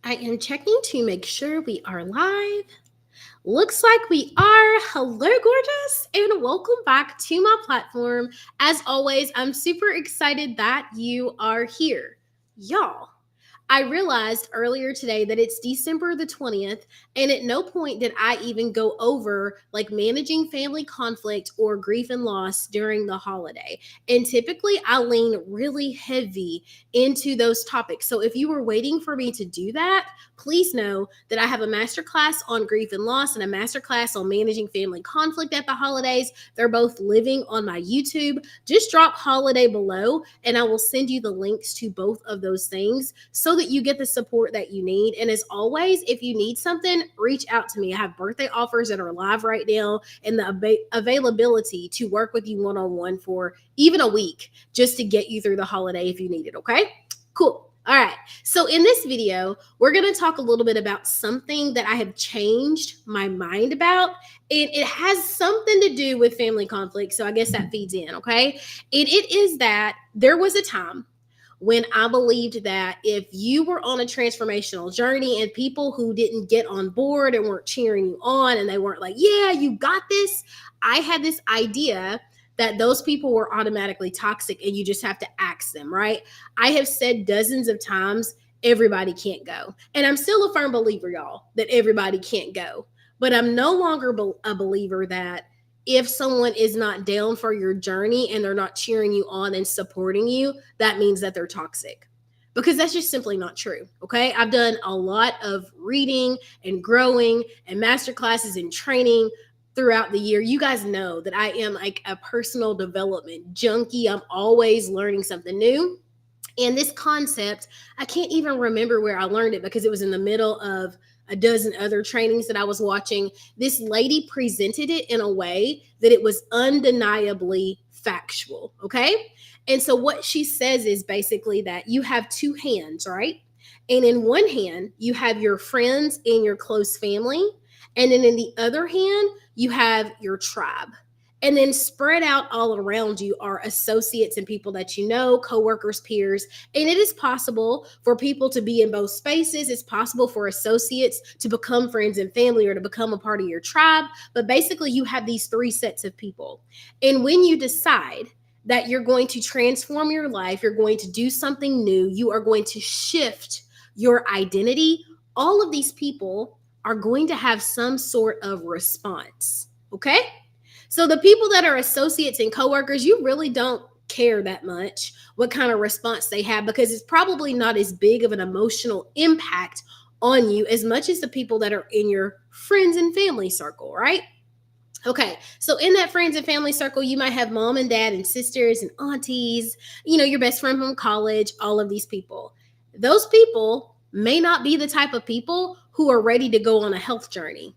I am checking to make sure we are live. Looks like we are. Hello, gorgeous, and welcome back to my platform. As always, I'm super excited that you are here. Y'all, I realized earlier today that it's December the 20th, and at no point did I even go over like managing family conflict or grief and loss during the holiday. And typically, I lean really heavy into those topics. So if you were waiting for me to do that, please know that I have a masterclass on grief and loss and a masterclass on managing family conflict at the holidays. They're both living on my YouTube. Just drop holiday below, and I will send you the links to both of those things so that you get the support that you need. And as always, if you need something, reach out to me. I have birthday offers that are live right now and the availability to work with you one on one for even a week just to get you through the holiday if you need it. Okay, cool. All right. So in this video, we're going to talk a little bit about something that I have changed my mind about. And it has something to do with family conflict. So I guess that feeds in. Okay. And it is that there was a time when I believed that if you were on a transformational journey and people who didn't get on board and weren't cheering you on and they weren't like, yeah, you got this, I had this idea that those people were automatically toxic and you just have to axe them, right? I have said dozens of times, everybody can't go. And I'm still a firm believer, y'all, that everybody can't go. But I'm no longer a believer that if someone is not down for your journey and they're not cheering you on and supporting you, that means that they're toxic. Because that's just simply not true. Okay. I've done a lot of reading and growing and master classes and training throughout the year. You guys know that I am like a personal development junkie. I'm always learning something new. And this concept, I can't even remember where I learned it because it was in the middle of a dozen other trainings that I was watching. This lady presented it in a way that it was undeniably factual. Okay. And so what she says is basically that you have two hands, right? And in one hand, you have your friends and your close family. And then in the other hand, you have your tribe. And then spread out all around you are associates and people that you know, coworkers, peers. And it is possible for people to be in both spaces. It's possible for associates to become friends and family or to become a part of your tribe. But basically, you have these three sets of people. And when you decide that you're going to transform your life, you're going to do something new, you are going to shift your identity, all of these people are going to have some sort of response. Okay? So the people that are associates and coworkers, you really don't care that much what kind of response they have because it's probably not as big of an emotional impact on you as much as the people that are in your friends and family circle, right? Okay, so in that friends and family circle, you might have mom and dad and sisters and aunties, your best friend from college, all of these people. Those people may not be the type of people who are ready to go on a health journey.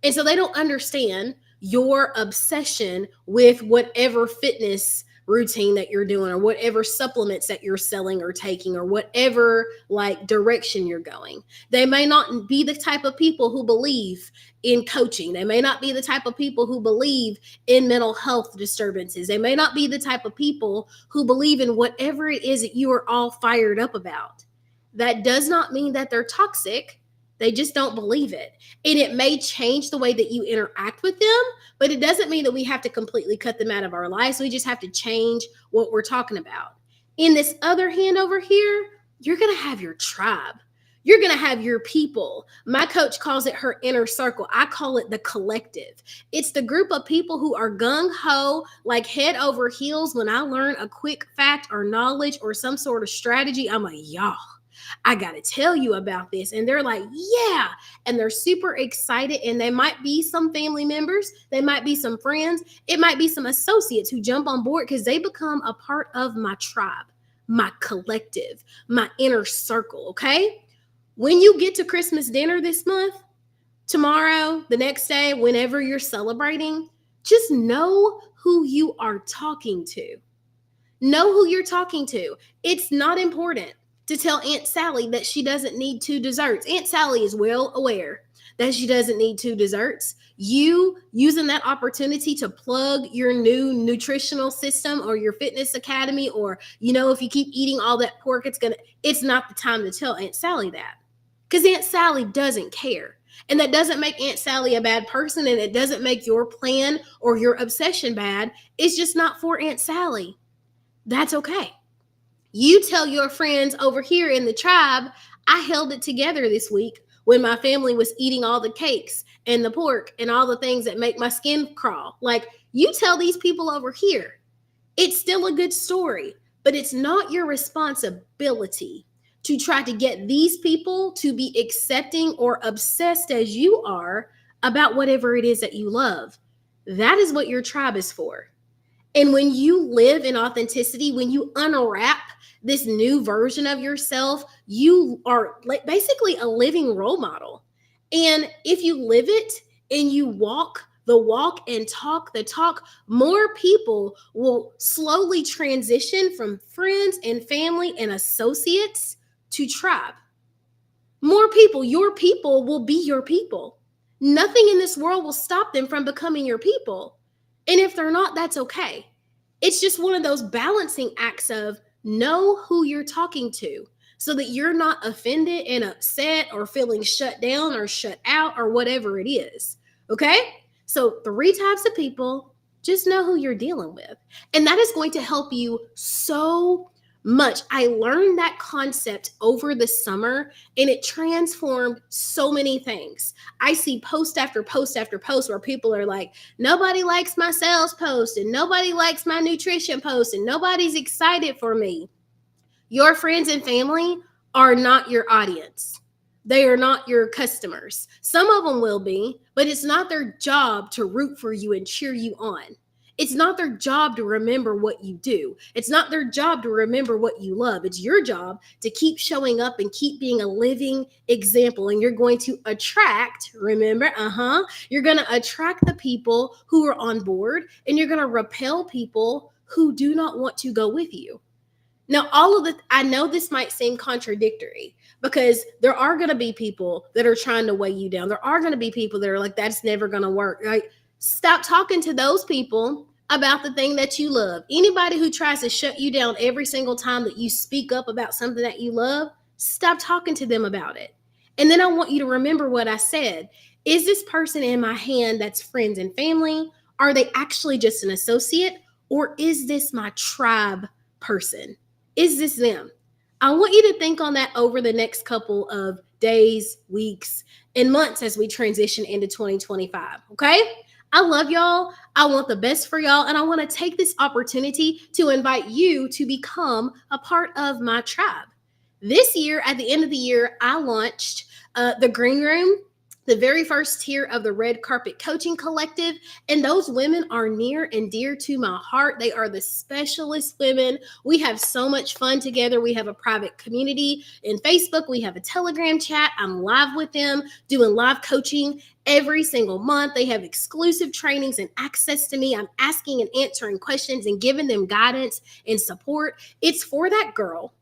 And so they don't understand your obsession with whatever fitness routine that you're doing or whatever supplements that you're selling or taking or whatever like direction you're going. They may not be the type of people who believe in coaching. They may not be the type of people who believe in mental health disturbances. They may not be the type of people who believe in whatever it is that you are all fired up about. That does not mean that they're toxic. They just don't believe it. And it may change the way that you interact with them, but it doesn't mean that we have to completely cut them out of our lives. We just have to change what we're talking about. In this other hand over here, you're going to have your tribe. You're going to have your people. My coach calls it her inner circle. I call it the collective. It's the group of people who are gung-ho, like head over heels. When I learn a quick fact or knowledge or some sort of strategy, I'm like, y'all, I got to tell you about this. And they're like, yeah. And they're super excited. And they might be some family members. They might be some friends. It might be some associates who jump on board because they become a part of my tribe, my collective, my inner circle. Okay. When you get to Christmas dinner this month, tomorrow, the next day, whenever you're celebrating, just know who you are talking to. Know who you're talking to. It's not important to tell Aunt Sally that she doesn't need two desserts. Aunt Sally is well aware that she doesn't need two desserts. You using that opportunity to plug your new nutritional system or your fitness academy, or, if you keep eating all that pork, it's not the time to tell Aunt Sally that. because Aunt Sally doesn't care. And that doesn't make Aunt Sally a bad person, and it doesn't make your plan or your obsession bad. It's just not for Aunt Sally. That's okay. You tell your friends over here in the tribe, I held it together this week when my family was eating all the cakes and the pork and all the things that make my skin crawl. Like, you tell these people over here, it's still a good story, but it's not your responsibility to try to get these people to be accepting or obsessed as you are about whatever it is that you love. That is what your tribe is for. And when you live in authenticity, when you unwrap this new version of yourself, you are like basically a living role model. And if you live it and you walk the walk and talk the talk, more people will slowly transition from friends and family and associates to tribe. More people, your people will be your people. Nothing in this world will stop them from becoming your people. And if they're not, that's okay. It's just one of those balancing acts of know who you're talking to so that you're not offended and upset or feeling shut down or shut out or whatever it is. Okay? So, three types of people, just know who you're dealing with. And that is going to help you so much. I learned that concept over the summer and it transformed so many things. I see post after post after post where people are like, nobody likes my sales post and nobody likes my nutrition post and nobody's excited for me. Your friends and family are not your audience. They are not your customers. Some of them will be, but it's not their job to root for you and cheer you on. It's not their job to remember what you do. It's not their job to remember what you love. It's your job to keep showing up and keep being a living example. And you're going to attract, remember, you're going to attract the people who are on board and you're going to repel people who do not want to go with you. Now, I know this might seem contradictory because there are going to be people that are trying to weigh you down. There are going to be people that are like, that's never going to work. Like, stop talking to those people about the thing that you love. Anybody who tries to shut you down every single time that you speak up about something that you love, stop talking to them about it. And then I want you to remember what I said. Is this person in my hand that's friends and family? Are they actually just an associate? Or is this my tribe person? Is this them? I want you to think on that over the next couple of days, weeks, and months as we transition into 2025. Okay? I love y'all. I want the best for y'all. And I want to take this opportunity to invite you to become a part of my tribe. This year, at the end of the year, I launched the Green Room, the very first tier of the Red Carpet Coaching Collective. And those women are near and dear to my heart. They are the specialist women. We have so much fun together. We have a private community in Facebook. We have a Telegram chat. I'm live with them doing live coaching every single month. They have exclusive trainings and access to me. I'm asking and answering questions and giving them guidance and support. It's for that girl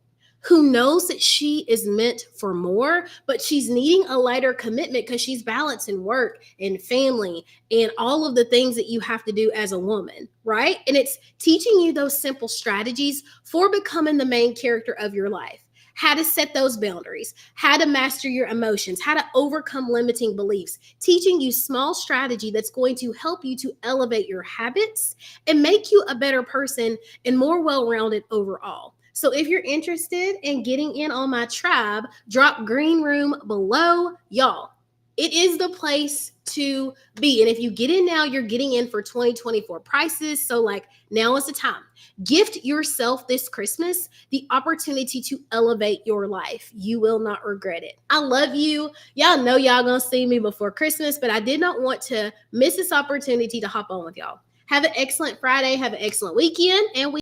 who knows that she is meant for more, but she's needing a lighter commitment because she's balancing work and family and all of the things that you have to do as a woman, right? And it's teaching you those simple strategies for becoming the main character of your life. How to set those boundaries, how to master your emotions, how to overcome limiting beliefs, teaching you small strategy that's going to help you to elevate your habits and make you a better person and more well-rounded overall. So if you're interested in getting in on my tribe, drop Green Room below. Y'all, it is the place to be. And if you get in now, you're getting in for 2024 prices. So like now is the time. Gift yourself this Christmas the opportunity to elevate your life. You will not regret it. I love you. Y'all know y'all gonna see me before Christmas, but I did not want to miss this opportunity to hop on with y'all. Have an excellent Friday. Have an excellent weekend. And we